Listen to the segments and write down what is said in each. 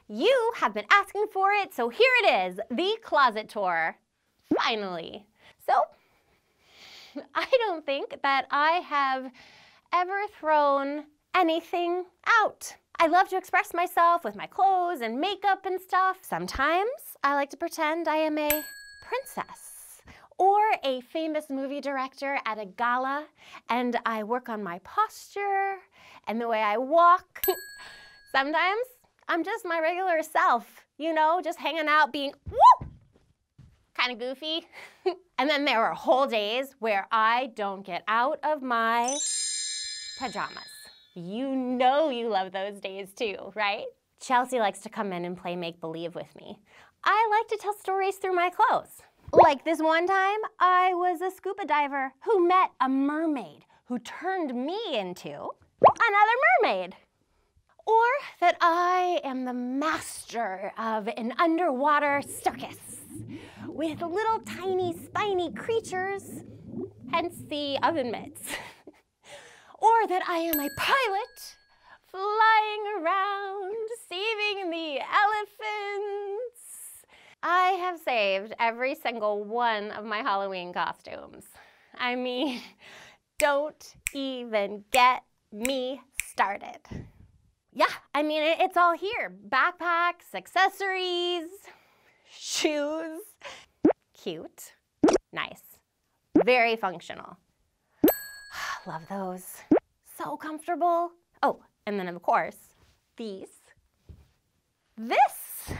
you have been asking for it, so here it is, the closet tour. Finally. So, I don't think that I have ever thrown anything out. I love to express myself with my clothes and makeup and stuff. Sometimes I like to pretend I am a princess or a famous movie director at a gala, and I work on my posture and the way I walk. Sometimes I'm just my regular self, you know, just hanging out being woo, kind of goofy. And then there are whole days where I don't get out of my pajamas. You know you love those days too, right? Chelsea likes to come in and play make-believe with me. I like to tell stories through my clothes. Like this one time, I was a scuba diver who met a mermaid who turned me into another mermaid. Or that I am the master of an underwater circus with little tiny spiny creatures, hence the oven mitts. Or that I am a pilot flying around, saving the elephants. I have saved every single one of my Halloween costumes. I mean, don't even get me started. Yeah, I mean, it's all here. Backpacks, accessories, shoes. Cute, nice, very functional. Love those. So comfortable. Oh, and then of course, these. This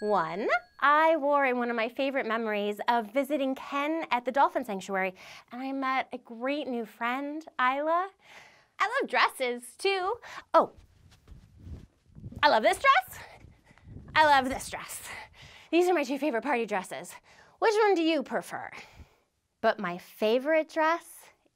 one I wore in one of my favorite memories of visiting Ken at the Dolphin Sanctuary, and I met a great new friend, Isla. I love dresses too. Oh, I love this dress. I love this dress. These are my two favorite party dresses. Which one do you prefer? But my favorite dress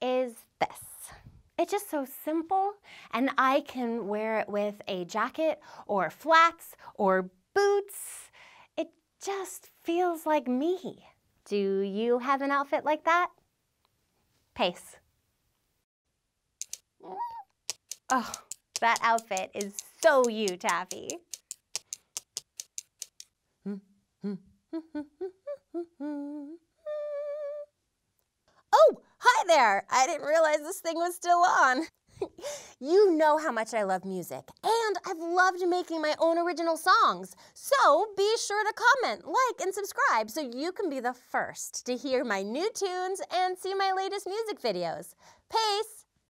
is this. It's just so simple, and I can wear it with a jacket or flats or boots. It just feels like me. Do you have an outfit like that? P.A.C.E. Oh, that outfit is so you, Taffy. Oh, hi there! I didn't realize this thing was still on. You know how much I love music, and I've loved making my own original songs. So be sure to comment, like, and subscribe so you can be the first to hear my new tunes and see my latest music videos. P.A.C.E.